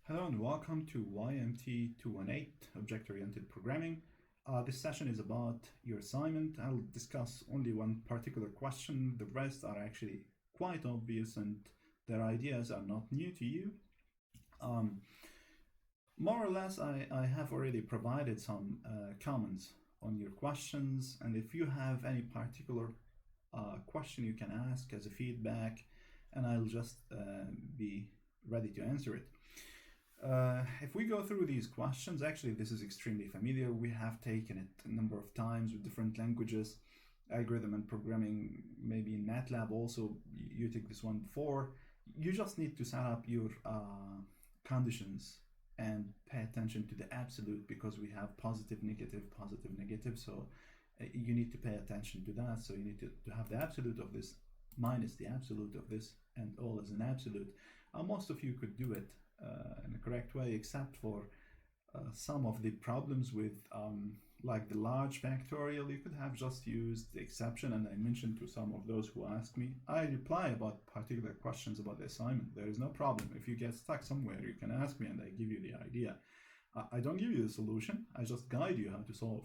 Hello and welcome to YMT218 Object-Oriented Programming. This session is about your assignment. I'll discuss only one particular question. The rest are actually quite obvious and their ideas are not new to you. More or less, I have already provided some comments on your questions, and if you have any particular question you can ask as a feedback, and I'll just be ready to answer it. If we go through these questions, actually this is extremely familiar. We have taken it a number of times with different languages, algorithm and programming, maybe in MATLAB also, you took this one before. You just need to set up your conditions and pay attention to the absolute, because we have positive, negative, so you need to pay attention to that. So you need to have the absolute of this minus the absolute of this, and all as an absolute. Most of you could do it in a correct way, except for some of the problems with like the large factorial. You could have just used the exception, and I mentioned to some of those who asked me, I reply about particular questions about the assignment. There is no problem. If you get stuck somewhere, you can ask me and I give you the idea. I don't give you the solution, I just guide you how to solve.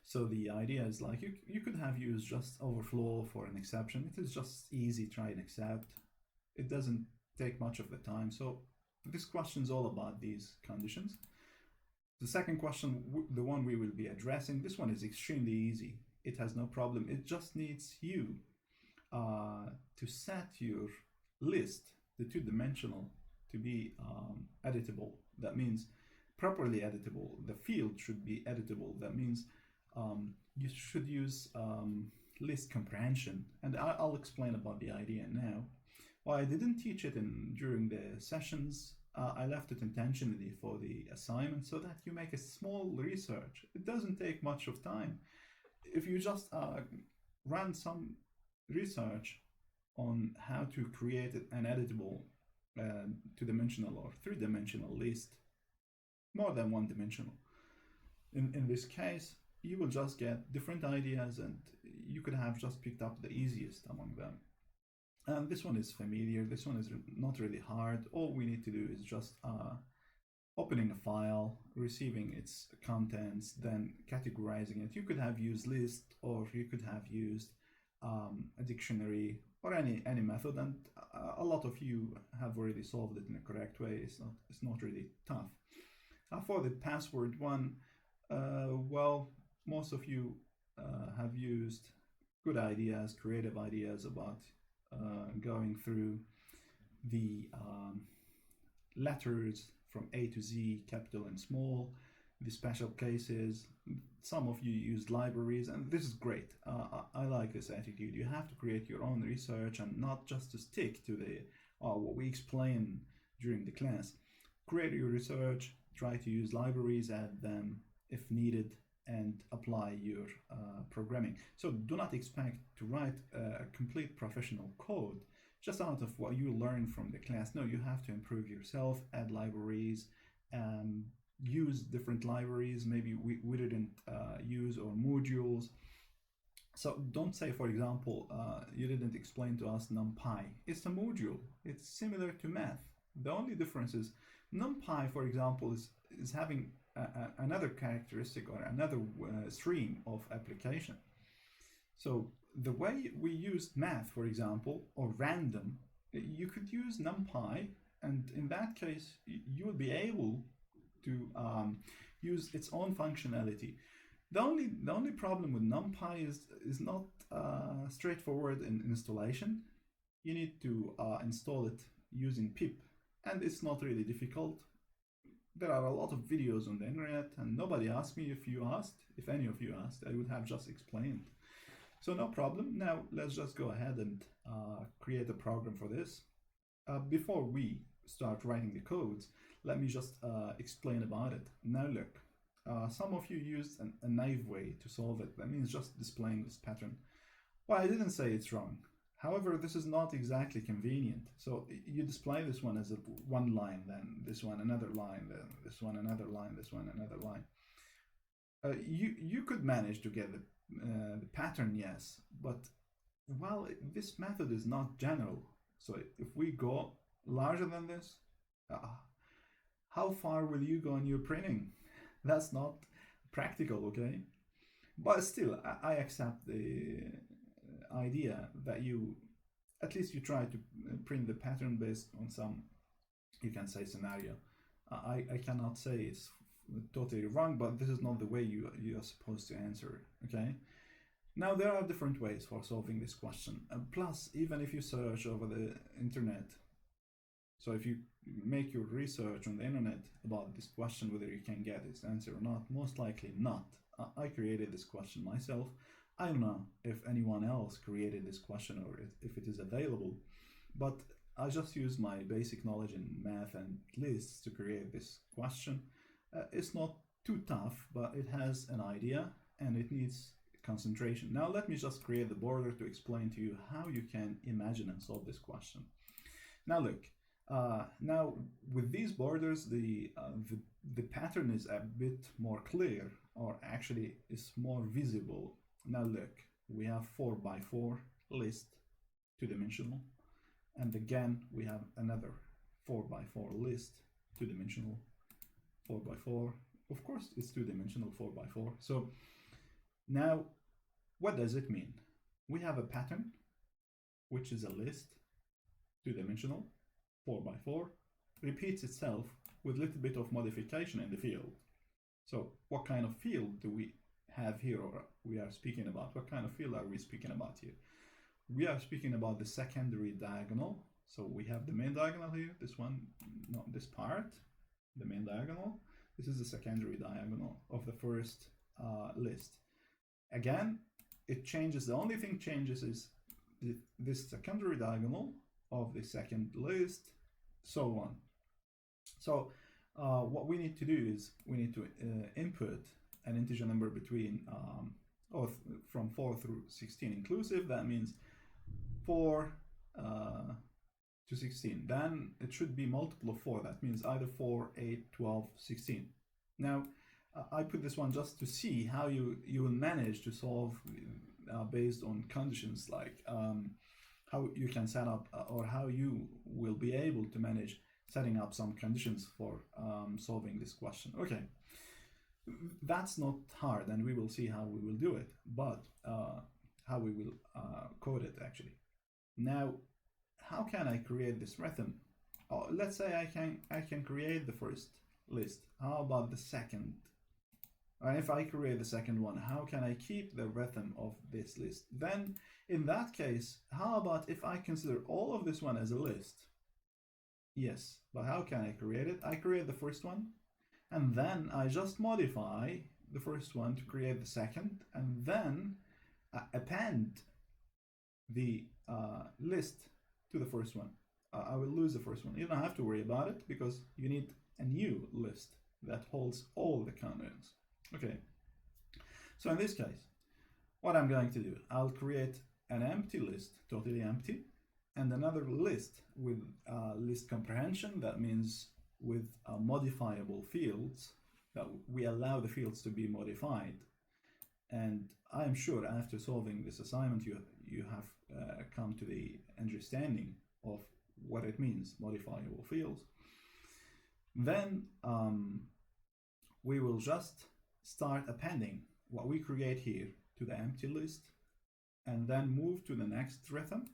So the idea is like you could have used just overflow for an exception. It is just easy, try and accept. It doesn't take much of the time. So this question is all about these conditions. The second question, the one we will be addressing, this one is extremely easy. It has no problem. It just needs you to set your list, the two-dimensional, to be editable. That means properly editable. The field should be editable. That means you should use list comprehension, and I'll explain about the idea now. Well, I didn't teach it during the sessions. I left it intentionally for the assignment so that you make a small research. It doesn't take much of time. If you just run some research on how to create an editable two-dimensional or three-dimensional list, more than one-dimensional. In this case, you will just get different ideas, and you could have just picked up the easiest among them. And this one is familiar. This one is not really hard. All we need to do is just opening a file, receiving its contents, then categorizing it. You could have used list, or you could have used a dictionary, or any method, and a lot of you have already solved it in a correct way. It's not really tough. For the password one, well, most of you have used good ideas, creative ideas about going through the letters from A to Z, capital and small, the special cases. Some of you used libraries, and this is great. I like this attitude. You have to create your own research and not just to stick to the what we explain during the class. Create your research, try to use libraries, add them if needed, and apply your programming. So do not expect to write a complete professional code just out of what you learn from the class. No, you have to improve yourself, add libraries, use different libraries maybe we didn't use, or modules. So don't say, for example, you didn't explain to us Numpy. It's a module. It's similar to math. The only difference is Numpy, for example, is having another characteristic or another stream of application. So the way we used math, for example, or random, you could use Numpy, and in that case you will be able to use its own functionality. The only problem with Numpy is not straightforward in installation. You need to install it using pip, and it's not really difficult. There are a lot of videos on the internet, and nobody asked me. If you asked, if any of you asked, I would have just explained. So no problem. Now let's just go ahead and create a program for this. Before we start writing the codes, let me just explain about it. Now look, some of you used a naive way to solve it. That means just displaying this pattern. Well, I didn't say it's wrong. However, this is not exactly convenient. So you display this one as one line, then this one another line, then this one another line, this one another line. You could manage to get the pattern, yes, but well, this method is not general. So if we go larger than this, how far will you go in your printing? That's not practical, okay? But still, I accept the idea that at least you try to print the pattern based on some, you can say, scenario. I cannot say it's totally wrong, but this is not the way you are supposed to answer, okay? Now, there are different ways for solving this question. Plus, even if you search over the internet, so if you make your research on the internet about this question, whether you can get its answer or not, most likely not. I created this question myself. I don't know if anyone else created this question or if it is available, but I just used my basic knowledge in math and lists to create this question. It's not too tough, but it has an idea and it needs concentration. Now let me just create the border to explain to you how you can imagine and solve this question. Now look, now with these borders, the pattern is a bit more clear, or actually is more visible. Now look, we have 4x4 list, two-dimensional, and again we have another 4x4 list, two-dimensional, 4x4. Of course it's two-dimensional 4x4. So now what does it mean? We have a pattern which is a list, two-dimensional, 4x4, repeats itself with a little bit of modification in the field. So what kind of field do we have here, or we are speaking about? What kind of field are we speaking about here? We are speaking about the secondary diagonal. So we have the main diagonal here, this one, not this part, the main diagonal. This is the secondary diagonal of the first list. Again, it changes, the only thing changes is this secondary diagonal of the second list, so on. So what we need to do is we need to input an integer number between from 4 through 16 inclusive. That means 4 to 16. Then it should be multiple of 4. That means either 4, 8, 12, 16. Now I put this one just to see how you will manage to solve based on conditions, like how you can set up or how you will be able to manage setting up some conditions for solving this question. Okay, that's not hard, and we will see how we will do it, but how we will code it actually. Now, how can I create this rhythm? Let's say I can create the first list. How about the second? If I create the second one, how can I keep the rhythm of this list? Then in that case, how about if I consider all of this one as a list? Yes, but how can I create it? I create the first one, and then I just modify the first one to create the second, and then append the list to the first one. I will lose the first one. You don't have to worry about it because you need a new list that holds all the contents. Okay, so in this case, what I'm going to do, I'll create an empty list, totally empty, and another list with list comprehension. That means with modifiable fields, that we allow the fields to be modified. And I'm sure after solving this assignment, you have come to the understanding of what it means, modifiable fields. Then we will just start appending what we create here to the empty list, and then move to the next rhythm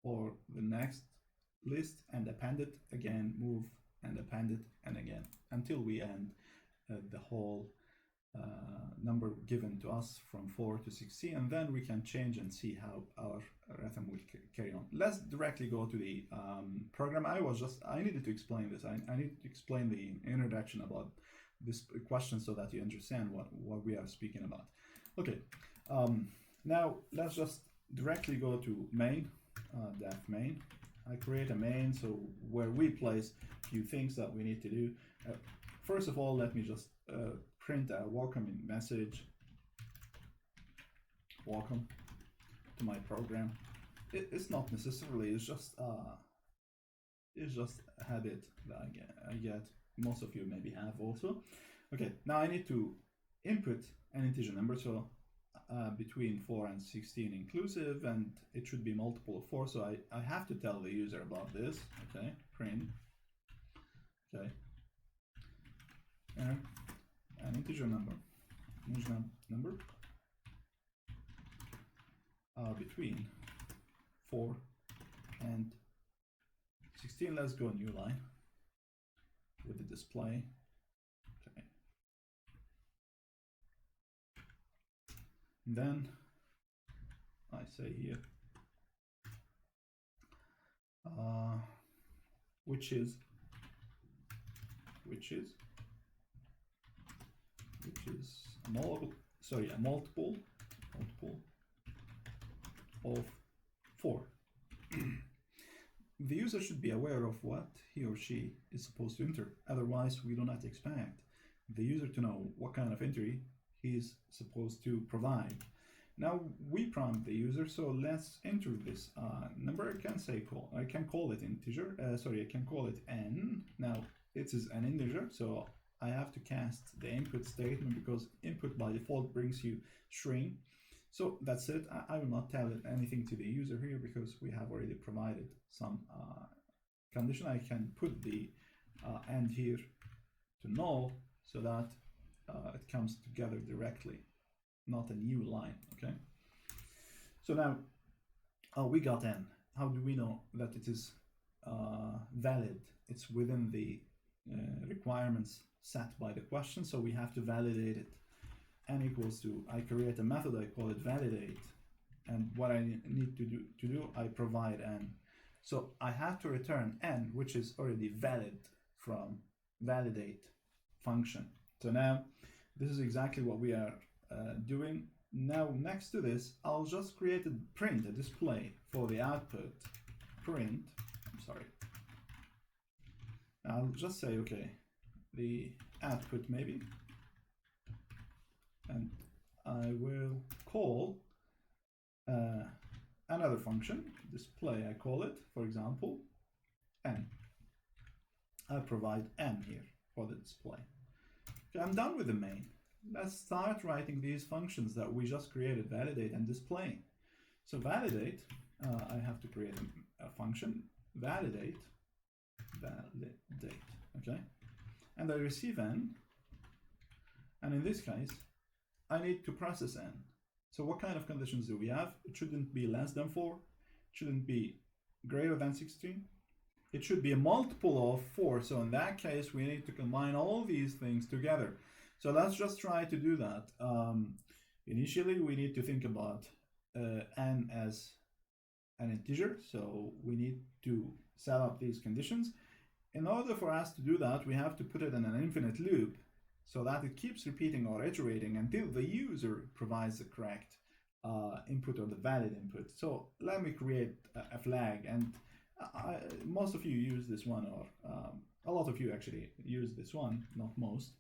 or the next list and append it again, move and append it, and again, until we end the whole number given to us from 4 to 16, and then we can change and see how our rhythm will carry on. Let's directly go to the program. I needed to explain this. I need to explain the introduction about this question so that you understand what we are speaking about. Okay, now let's just directly go to main, def main. I create a main, so where we place a few things that we need to do. First of all, let me just print a welcoming message. Welcome to my program. It's not necessarily, it's just a habit that I get. Most of you maybe have also. Okay, now I need to input an integer number, so between 4 and 16 inclusive, and it should be multiple of 4, so I have to tell the user about this. Okay, print. Okay, integer number between 4 and 16. Let's go new line with the display. Okay. And then I say here which is a multiple of 4. The user should be aware of what he or she is supposed to enter. Otherwise, we do not expect the user to know what kind of entry he is supposed to provide. Now we prompt the user, so let's enter this number. I can call it integer. I can call it n. Now it is an integer, so I have to cast the input statement because input by default brings you string. So that's it. I will not tell anything to the user here because we have already provided some condition. I can put the end here to null so that it comes together directly, not a new line. Okay. So now we got n. How do we know that it is valid? It's within the requirements set by the question, so we have to validate it. N equals to, I create a method, I call it validate, and what I need to do, I provide n. So I have to return n, which is already valid from validate function. So now this is exactly what we are doing. Now next to this, I'll just create a display for the output. I'll just say, okay, the output maybe, and I will call another function, display, I call it, for example, n. I provide n here for the display. Okay, I'm done with the main. Let's start writing these functions that we just created, validate and display. So validate, I have to create a function, validate, okay? And I receive n, and in this case, I need to process n. So what kind of conditions do we have? It shouldn't be less than 4, it shouldn't be greater than 16, it should be a multiple of 4. So in that case, we need to combine all these things together. So let's just try to do that. Initially, we need to think about n as an integer, so we need to set up these conditions. In order for us to do that, we have to put it in an infinite loop so that it keeps repeating or iterating until the user provides the correct input or the valid input. So let me create a flag, and most of you use this one, or a lot of you actually use this one, not most.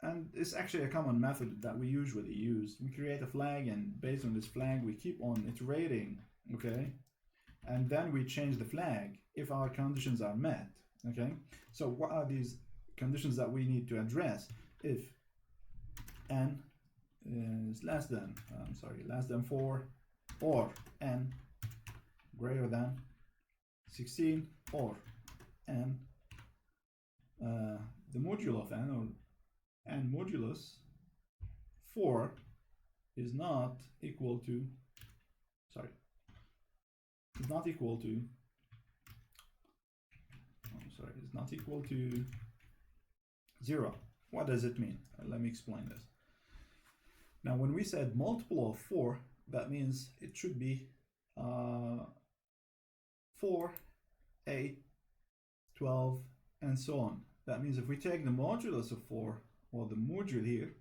And it's actually a common method that we usually use. We create a flag, and based on this flag, we keep on iterating, okay? And then we change the flag if our conditions are met, okay? So what are these conditions that we need to address? If n is less than 4, or n greater than 16, or n the modulo of n, or n modulus 4 is not equal to, is not equal to 0. What does it mean? Let me explain this. Now, when we said multiple of 4, that means it should be 4, 8, 12, and so on. That means if we take the modulus of 4, or the module here,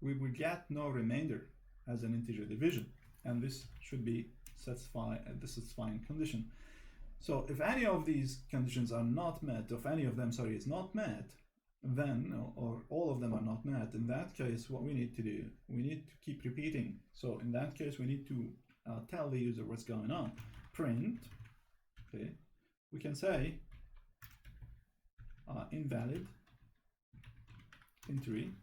we will get no remainder as an integer division, and this should be the satisfying condition. So if any of these conditions are not met, if any of them, is not met, then, or all of them are not met, in that case, what we need to do, we need to keep repeating. So in that case, we need to tell the user what's going on. Print, okay, we can say invalid entry,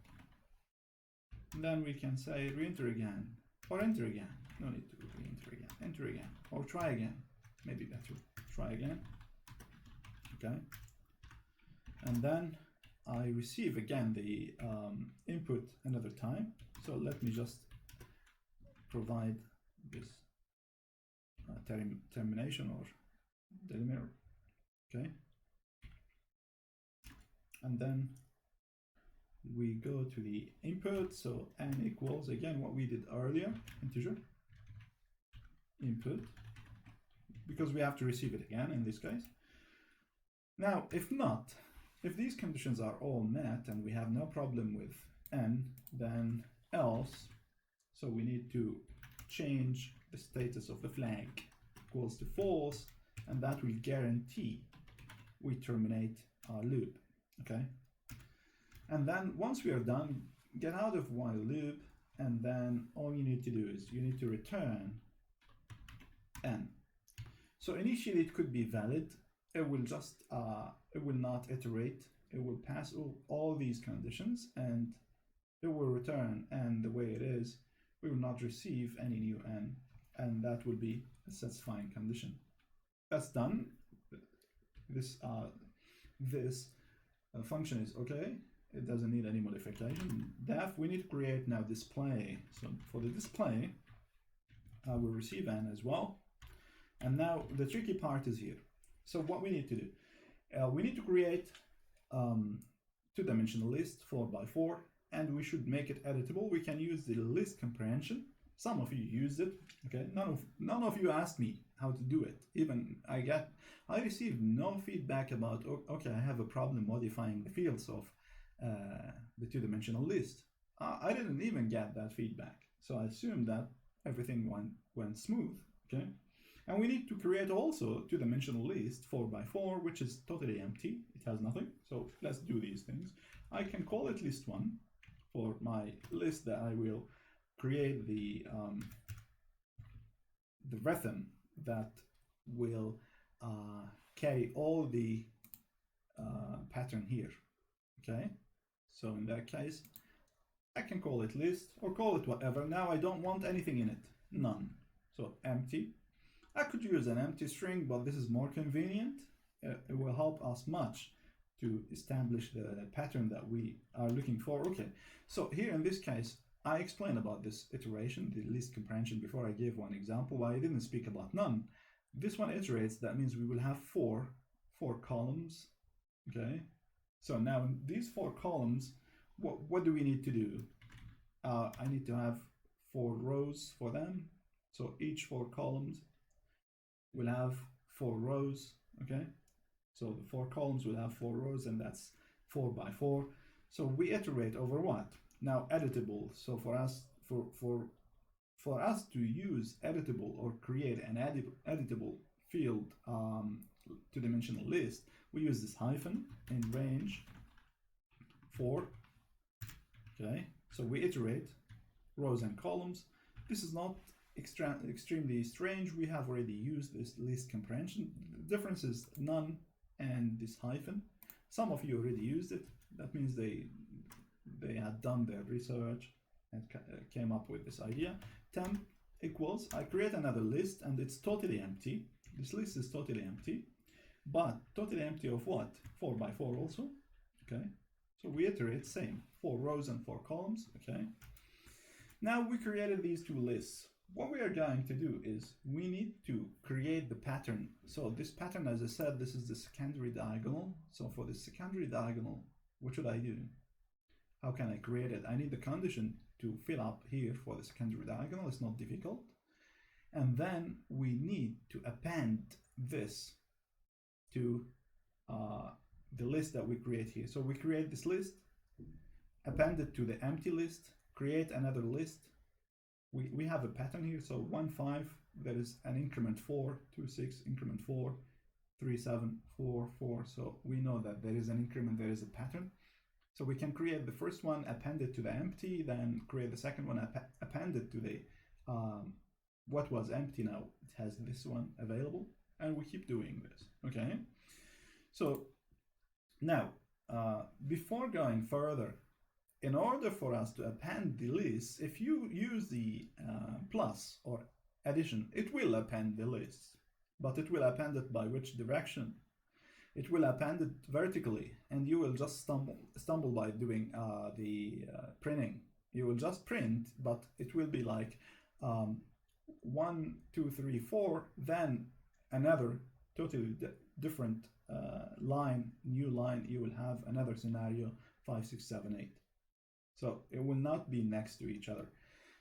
and then we can say re-enter again, or enter again. No need to re-enter again, enter again, or try again, maybe better, try again, okay? And then I receive again the input another time. So let me just provide this termination or delimiter, okay? And then we go to the input, so n equals, again, what we did earlier, integer, input, because we have to receive it again in this case. Now, if not, if these conditions are all met and we have no problem with n, then else, so we need to change the status of the flag equals to false, and that will guarantee we terminate our loop, okay? And then once we are done, get out of while loop, and then all you need to do is you need to return n. So initially it could be valid. It will just, it will not iterate. It will pass all these conditions and it will return n the way it is. We will not receive any new n, and that will be a satisfying condition. That's done. This function is okay. It doesn't need any modification. Def, we need to create now display. So for the display, I will receive n as well. And now the tricky part is here. So what we need to do, we need to create two-dimensional list 4x4, and we should make it editable. We can use the list comprehension. Some of you used it, okay? None of you asked me how to do it. Even I received no feedback about, okay, I have a problem modifying the fields of the two-dimensional list. I didn't even get that feedback, so I assumed that everything went smooth, okay? And we need to create also two-dimensional list 4x4, which is totally empty. It has nothing. So let's do these things. I can call it list1 for my list that I will create the rhythm that will carry all the pattern here. Okay. So in that case, I can call it list or call it whatever. Now I don't want anything in it. None. So empty. I could use an empty string, but this is more convenient. It will help us much to establish the pattern that we are looking for. Okay, so here in this case, I explained about this iteration, the list comprehension, before I gave one example, but I didn't speak about none. This one iterates, that means we will have four columns, okay? So now in these 4 columns, what do we need to do? I need to have 4 rows for them. So each 4 columns will have 4 rows, okay? So the 4 columns will have 4 rows, and that's 4x4. So we iterate over what? Now editable. So for us to use editable or create an editable field two-dimensional list, we use this hyphen in range 4. Okay, so we iterate rows and columns. This is not extremely strange. We have already used this list comprehension. The difference is none and this hyphen. Some of you already used it. That means they had done their research and came up with this idea. Temp equals, I create another list and it's totally empty. This list is totally empty, but totally empty of what? 4x4 also, okay? So we iterate same, 4 rows and 4 columns, okay? Now we created these 2 lists. What we are going to do is we need to create the pattern. So this pattern, as I said, this is the secondary diagonal. So for the secondary diagonal, what should I do? How can I create it? I need the condition to fill up here for the secondary diagonal. It's not difficult. And then we need to append this to the list that we create here. So we create this list, append it to the empty list, create another list. We have a pattern here. So 1, 5, there is an increment 4, 2, 6, increment 4, 3, 7, 4, 4. So we know that there is an increment, there is a pattern. So we can create the first one, append it to the empty, then create the second one, append it to the what was empty. Now it has this one available, and we keep doing this, okay? So now, before going further, in order for us to append the list, if you use the plus or addition, it will append the list, but it will append it by which direction? it will append it vertically, and you will just stumble by doing the printing. You will just print, but it will be like 1, 2, 3, 4, then another totally different new line. You will have another scenario 5, 6, 7, 8. So it will not be next to each other.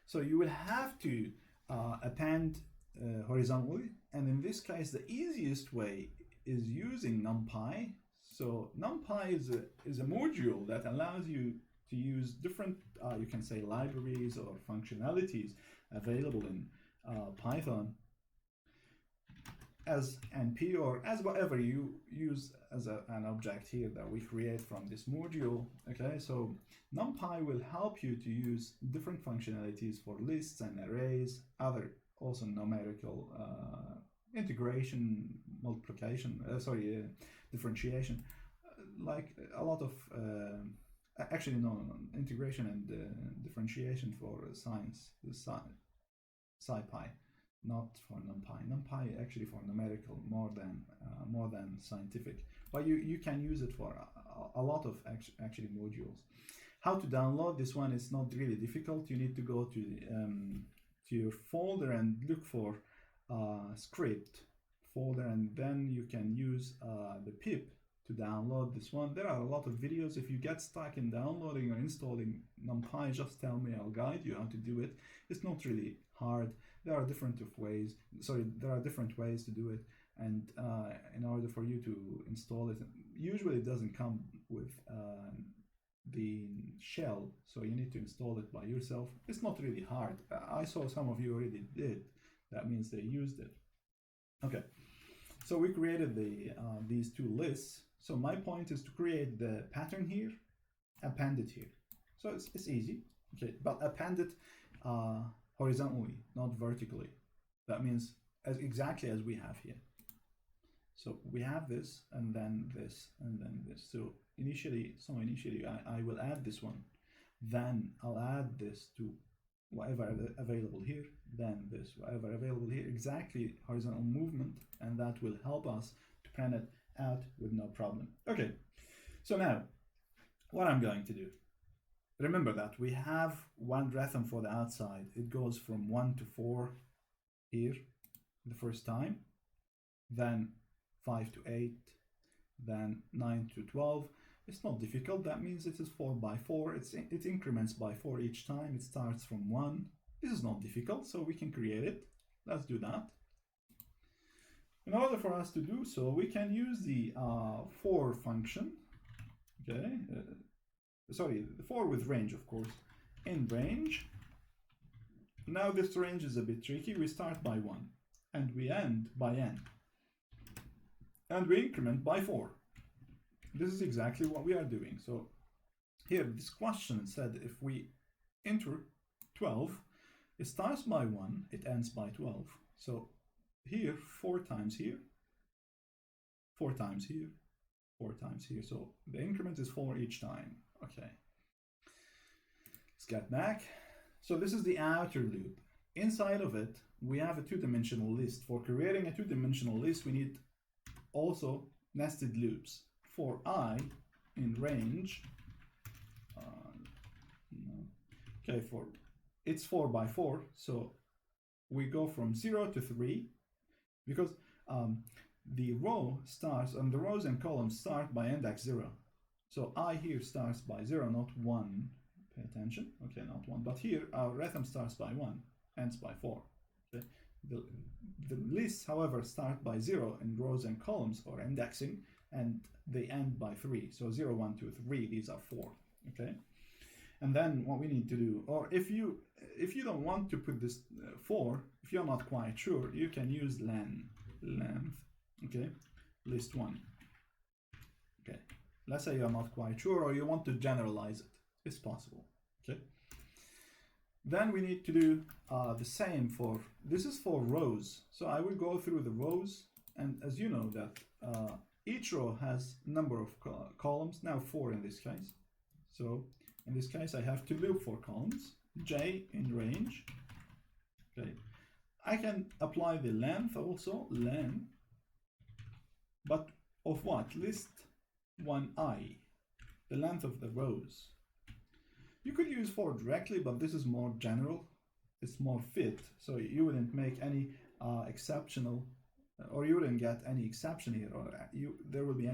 So you will have to append horizontally, and in this case the easiest way is using Numpy. So Numpy is a module that allows you to use different, you can say, libraries or functionalities available in Python as NP or as whatever you use as an object here that we create from this module. Okay, so Numpy will help you to use different functionalities for lists and arrays, other also numerical integration, multiplication, differentiation, like a lot of actually no, integration and differentiation for science, SciPy, not for Numpy. Numpy actually for numerical more than scientific, but you can use it for a lot of actually modules. How to download this one is not really difficult. You need to go to your folder and look for script folder, and then you can use the pip to download this one. There are a lot of videos. If you get stuck in downloading or installing Numpy, just tell me, I'll guide you how to do it. It's not really hard. There are different ways to do it, and in order for you to install it, usually it doesn't come with the shell, so you need to install it by yourself. It's not really hard. I saw some of you already did. That means they used it. Okay, so we created these two lists. So my point is to create the pattern here, append it here. So it's easy, okay, but append it horizontally, not vertically. That means exactly as we have here. So we have this, and then this, and then this. So initially I will add this one, then I'll add this to whatever available here, then this, whatever available here, exactly horizontal movement, and that will help us to print it out with no problem. Okay, so now what I'm going to do, remember that we have one rhythm for the outside. It goes from 1 to 4 here the first time, then 5 to 8, then 9 to 12. It's not difficult. That means it is 4 by 4. It increments by 4 each time. It starts from 1. This is not difficult, so we can create it. Let's do that. In order for us to do so, we can use the for function. Okay, sorry, the for with range, of course. In range. Now this range is a bit tricky. We start by 1, and we end by n, and we increment by 4. This is exactly what we are doing. So here, this question said if we enter 12, it starts by 1, it ends by 12. So here, 4 times here, 4 times here, 4 times here. So the increment is 4 each time. Okay. Let's get back. So this is the outer loop. Inside of it, we have a two-dimensional list. For creating a two-dimensional list, we need also nested loops. For I in range, okay, it's 4 by 4, so we go from 0 to 3, because the row starts, and the rows and columns start by index 0. So I here starts by 0, not 1. Pay attention. Okay, not 1, but here our rhythm starts by 1, ends by 4. Okay. The lists, however, start by 0 in rows and columns or indexing, and they end by 3. So 0, 1, 2, 3, these are 4. Okay. And then what we need to do, or if you don't want to put this 4, if you're not quite sure, you can use length. Okay, list 1. Okay, let's say you're not quite sure, or you want to generalize it. It's possible. Okay. Then we need to do the same for, this is for rows. So I will go through the rows, and as you know that each row has a number of columns, now 4 in this case. So in this case I have to loop 4 columns, j in range. Okay, I can apply the length also, len, but of what? List 1I, the length of the rows. You could use for directly, but this is more general. It's more fit, so you wouldn't make any exceptional, or you wouldn't get any exception here, or there will be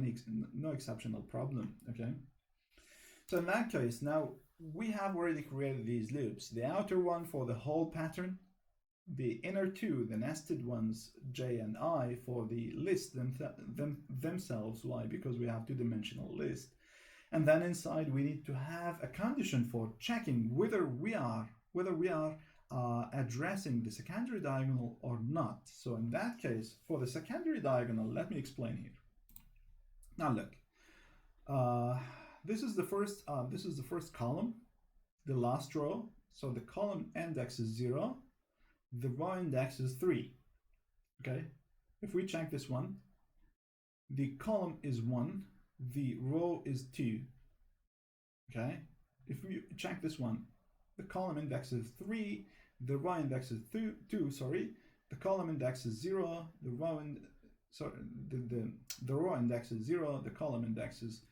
no exceptional problem. Okay. So in that case, now we have already created these loops. The outer one for the whole pattern, the inner two, the nested ones, j and I, for the list themselves. Why? Because we have two-dimensional list. And then inside we need to have a condition for checking whether we are addressing the secondary diagonal or not. So in that case, for the secondary diagonal, let me explain here. Now look, this is the first column, the last row. So the column index is 0, the row index is 3. Okay, if we check this one, the column is 1, the row is 2. Okay, if we check this one, the column index is 3, the row index is 2, sorry, the column index is 0, the row the row index is 0, the column index is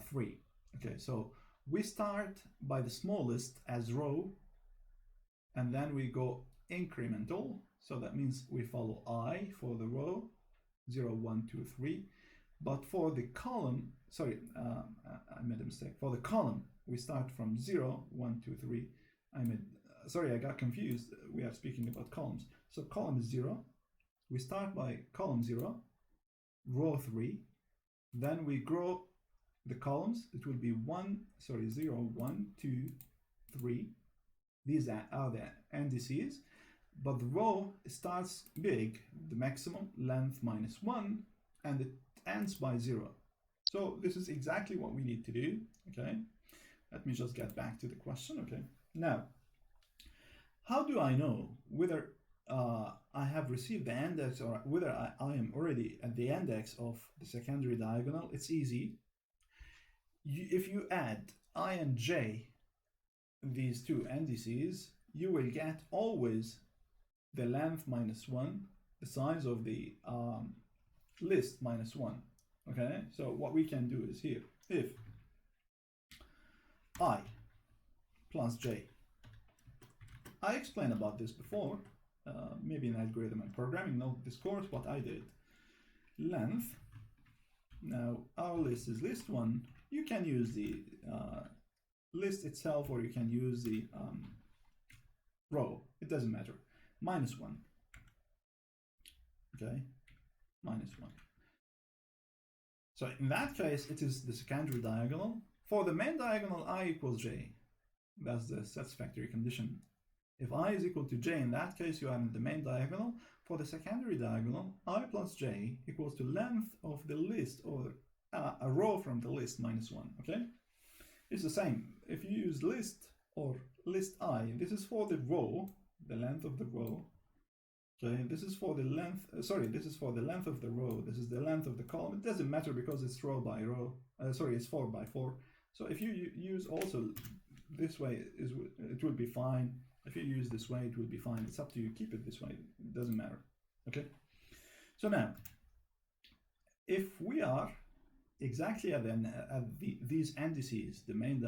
3. Okay, so we start by the smallest as row, and then we go incremental. So that means we follow I for the row, 0, 1, 2, 3. But for the column, sorry, I made a mistake. For the column, we start from 0, 1, 2, 3. Sorry, I got confused. We are speaking about columns. So column is 0. We start by column 0, row 3. Then we grow the columns. It will be 0, 1, 2, 3. These are the indices. But the row starts big, the maximum length minus 1, and it ends by 0. So this is exactly what we need to do. Okay, let me just get back to the question. Okay, now how do I know whether I have received the index or whether I am already at the index of the secondary diagonal? It's easy. If you add I and j, these two indices, you will get always the length minus 1, the size of the list minus 1. Okay, so what we can do is here, if I plus j, I explained about this before, maybe in algorithm and programming, not this course, what I did. Length, now our list is list 1, you can use the list itself, or you can use the row, it doesn't matter, minus 1. Okay, minus 1. So in that case, it is the secondary diagonal. For the main diagonal, I equals j. That's the satisfactory condition. If I is equal to j, in that case, you are in the main diagonal. For the secondary diagonal, I plus j equals to length of the list, or a row from the list minus 1. Okay, it's the same. If you use list or list I, this is for the row, the length of the row. Okay, this is for the length, this is for the length of the row, this is the length of the column. It doesn't matter because it's row by row, it's 4 by 4. So if you use also this way, it will be fine. If you use this way, it will be fine. It's up to you. Keep it this way. It doesn't matter. Okay. So now, if we are exactly at these indices, the main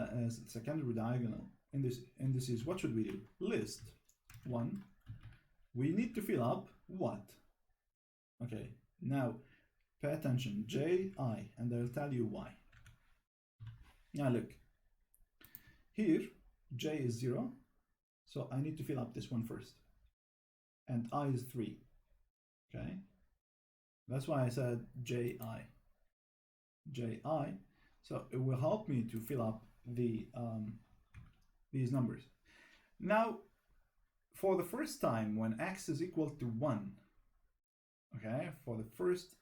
secondary diagonal in this indices, what should we do? List 1. We need to fill up what? Okay. Now, pay attention. J, I, and I'll tell you why. Now look. Here, j is 0. So I need to fill up this one first. And I is 3. Okay. That's why I said ji. Ji. So it will help me to fill up the these numbers. Now, for the first time when x is equal to 1, okay, for the first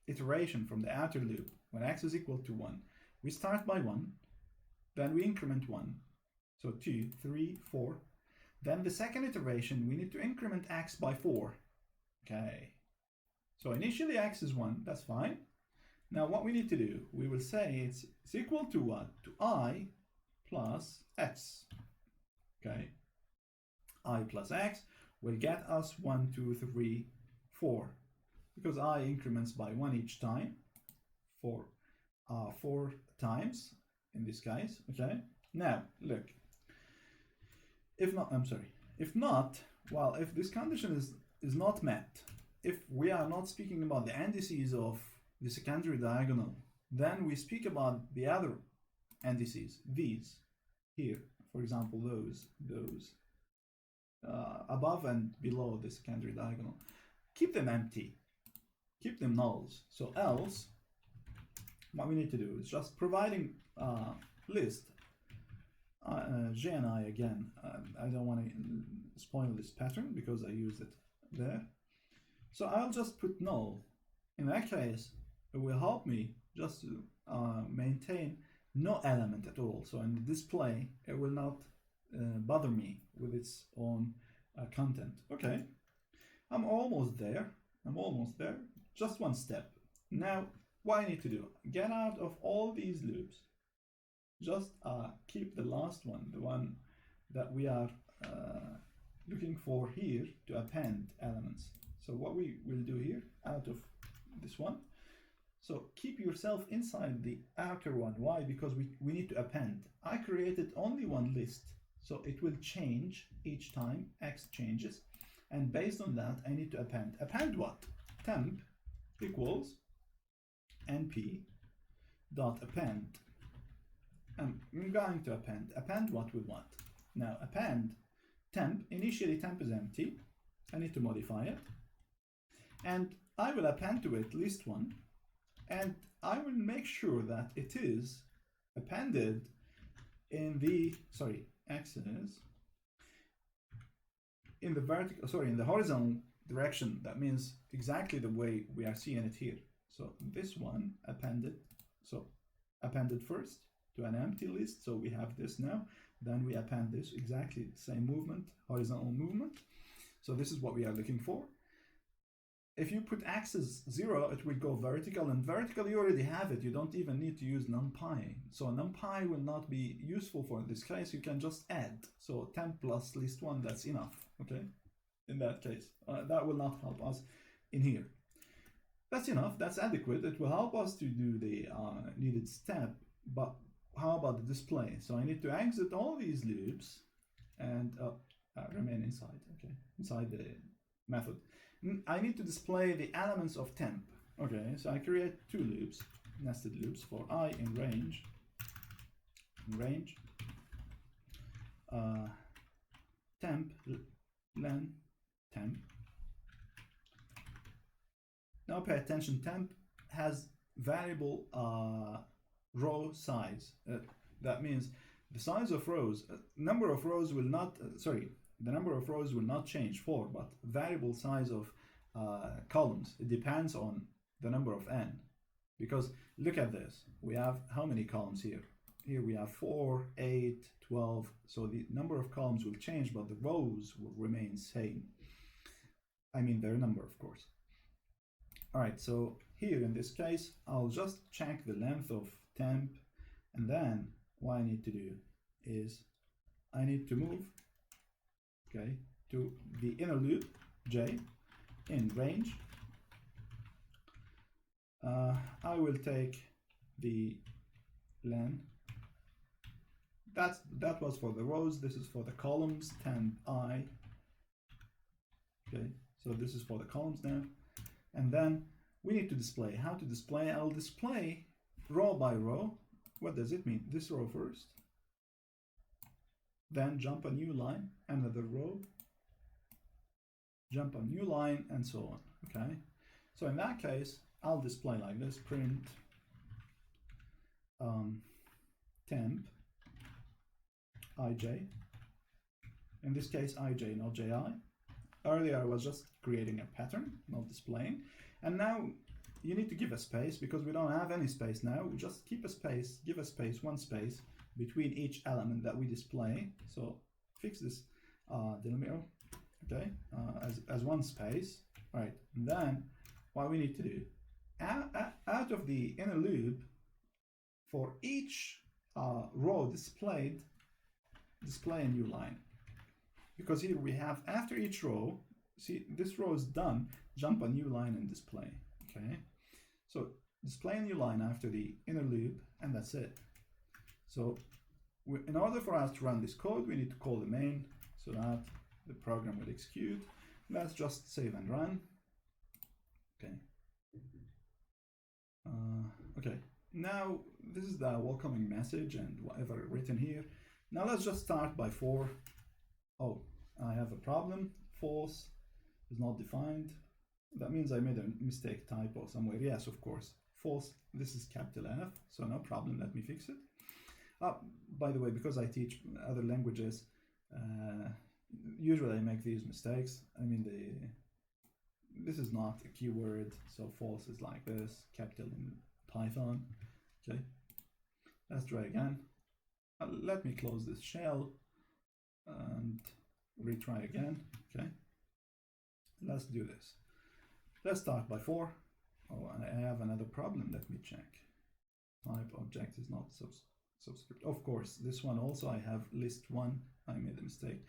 iteration from the outer loop, when x is equal to 1, we start by 1, then we increment 1, so 2, 3, 4. Then the second iteration, we need to increment x by 4. Okay. So initially x is 1, that's fine. Now what we need to do, we will say it's equal to what? To I plus x. Okay. I plus x will get us 1, 2, 3, 4. Because I increments by 1 each time. for 4 times in this case. Okay, now look, if not, well, if this condition is not met, if we are not speaking about the indices of the secondary diagonal, then we speak about the other indices, these here, for example, those above and below the secondary diagonal. Keep them empty, keep them nulls. So else, what we need to do is just providing list J and I again. I don't want to spoil this pattern because I used it there. So I'll just put null. In that case, it will help me just to maintain no element at all. So in the display, it will not bother me with its own content. Okay, I'm almost there. Just one step. Now, what I need to do, get out of all these loops. Just keep the last one, the one that we are looking for here to append elements. So what we will do here, out of this one, so keep yourself inside the outer one. Why? Because we need to append. I created only one list, so it will change each time x changes, and based on that I need to append. Append what? Temp equals np dot append. I'm going to append what we want. Now append temp, initially temp is empty, I need to modify it, and I will append to it list one, and I will make sure that it is appended in the, x is in the vertical, in the horizontal direction. That means exactly the way we are seeing it here. So this one appended, so appended first to an empty list, so we have this now, then we append this, exactly the same movement, horizontal movement. So this is what we are looking for. If you put axis 0, it will go vertical, and vertical you already have it, you don't even need to use numpy. So numpy will not be useful for this case, you can just add. So temp plus list 1, that's enough, okay? In that case, that will not help us in here. That's enough, that's adequate, it will help us to do the needed step, but how about the display? So I need to exit all these loops and remain inside, okay, inside the method. I need to display the elements of temp. Okay, so I create 2 loops, nested loops for I in range, temp, len, temp. Now pay attention, temp has variable row size. That means the size of rows, number of rows will not, the number of rows will not change 4, but variable size of columns, it depends on the number of n. Because look at this, we have how many columns here? Here we have 4, 8, 12, so the number of columns will change, but the rows will remain same. I mean their number, of course. All right, so here in this case, I'll just check the length of temp, and then what I need to do is I need to move, okay, to the inner loop, j, in range. I will take the len. That was for the rows, this is for the columns, temp I. Okay, so this is for the columns now. And then we need to display. How to display? I'll display row by row. What does it mean? This row first, then jump a new line, another row, jump a new line, and so on. Okay, so in that case I'll display like this: print temp ij. In this case ij, not ji. Earlier I was just creating a pattern, not displaying, and now you need to give a space because we don't have any space now. We just keep a space, give a space, one space between each element that we display. So fix this delimiter, okay, as one space. All right, and then what we need to do, out of the inner loop, for each row displayed, display a new line. Because here we have, after each row, see this row is done, jump a new line and display. Okay, so display a new line after the inner loop, and that's it. So in order for us to run this code, we need to call the main so that the program will execute. Let's just save and run. Okay. Okay. Now this is the welcoming message and whatever written here. Now let's just start by for. Oh, I have a problem. False is not defined. That means I made a mistake, typo somewhere. Yes, of course. False. This is capital F, so no problem. Let me fix it. By the way, because I teach other languages, usually I make these mistakes. I mean, this is not a keyword, so false is like this, capital in Python. Okay, let's try again. Let me close this shell and retry again. Okay, let's do this. Let's start by for. Oh, and I have another problem. Let me check. Type object is not subscript. Of course, this one also I have list one. I made a mistake.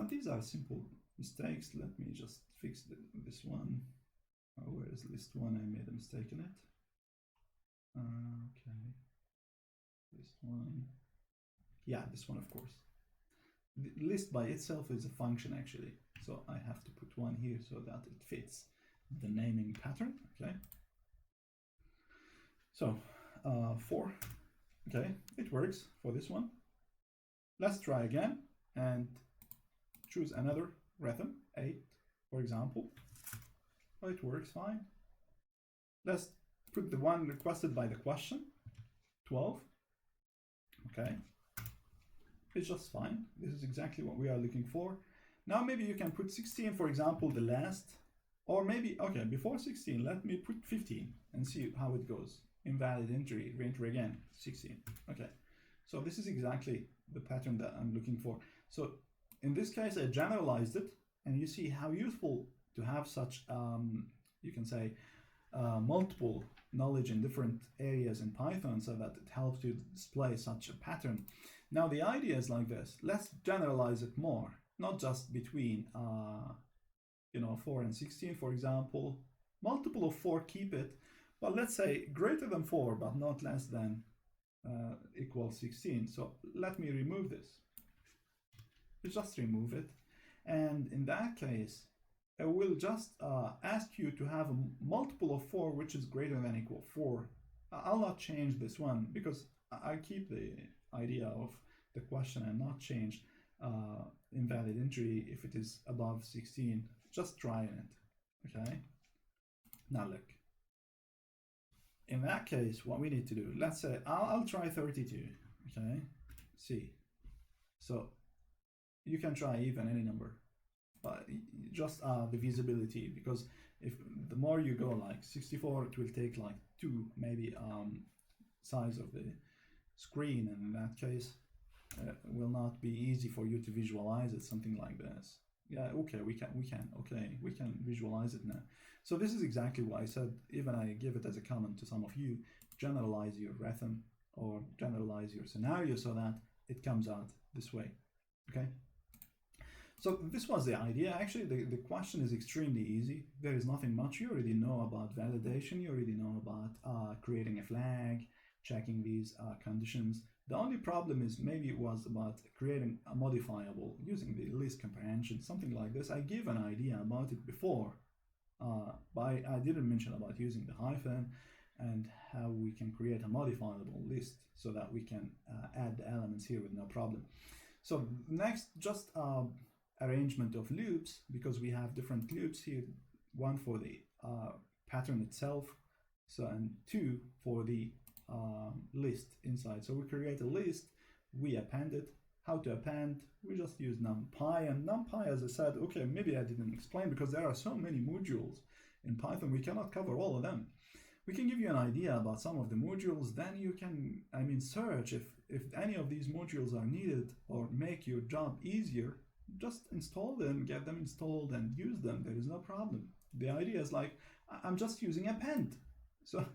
These are simple mistakes. Let me just fix this one. Where is list one? I made a mistake in it. Okay. List one. Yeah, this one, of course. The list by itself is a function actually. So I have to put one here so that it fits the naming pattern. Okay. So for. Okay, it works for this one. Let's try again and choose another rhythm, 8, for example. Oh, it works fine. Let's put the one requested by the question, 12. Okay, it's just fine. This is exactly what we are looking for. Now maybe you can put 16, for example, the last, or maybe, okay, before 16, let me put 15 and see how it goes. Invalid entry, re-enter again, 16. Okay, so this is exactly the pattern that I'm looking for. So in this case, I generalized it, and you see how useful to have such, you can say, multiple knowledge in different areas in Python so that it helps you display such a pattern. Now the idea is like this. Let's generalize it more, not just between, 4 and 16, for example. Multiple of 4, keep it. But let's say greater than 4, but not less than equals 16. So let me remove this. Just remove it. And in that case, I will just ask you to have a multiple of 4, which is greater than equal 4. I'll not change this one because I keep the idea of the question and not change invalid entry if it is above 16. Just try it. Okay. Now look. In that case, what we need to do, let's say I'll try 32, okay, see. So you can try even any number, but just the visibility, because if the more you go like 64, it will take like 2 maybe size of the screen, and in that case it will not be easy for you to visualize it, something like this. Yeah, okay, we can visualize it now. So this is exactly why I said, even I give it as a comment to some of you, generalize your rhythm or generalize your scenario so that it comes out this way. Okay. So this was the idea. Actually, the question is extremely easy. There is nothing much. You already know about validation. You already know about creating a flag, checking these conditions. The only problem is maybe it was about creating a modifiable using the list comprehension, something like this. I gave an idea about it before, but I didn't mention about using the hyphen and how we can create a modifiable list so that we can add the elements here with no problem. So next, just arrangement of loops, because we have different loops here, one for the pattern itself, so and 2 for the list inside. So we create a list, we append it. How to append? We just use Numpy, and Numpy, as I said, okay, maybe I didn't explain because there are so many modules in Python, we cannot cover all of them. We can give you an idea about some of the modules, then you can, search if any of these modules are needed or make your job easier, just install them, get them installed and use them. There is no problem. The idea is like, I'm just using append. So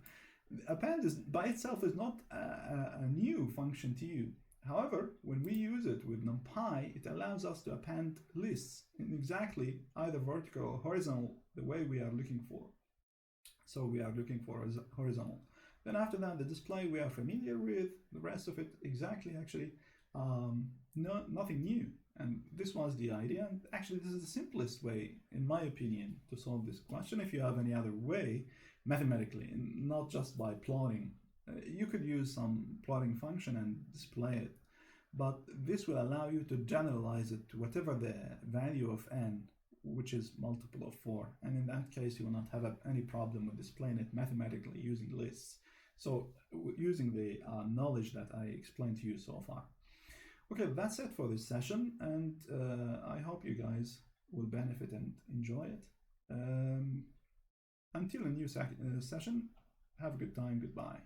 append is by itself is not a new function to you. However, when we use it with Numpy, it allows us to append lists in exactly either vertical or horizontal, the way we are looking for. So we are looking for horizontal. Then after that, the display we are familiar with, the rest of it exactly actually nothing new. And this was the idea. And actually, this is the simplest way, in my opinion, to solve this question. If you have any other way, mathematically, and not just by plotting, you could use some plotting function and display it. But this will allow you to generalize it to whatever the value of n, which is multiple of 4. And in that case, you will not have any problem with displaying it mathematically using lists. So using the knowledge that I explained to you so far. Okay, that's it for this session, and I hope you guys will benefit and enjoy it. Until a new session, have a good time, goodbye.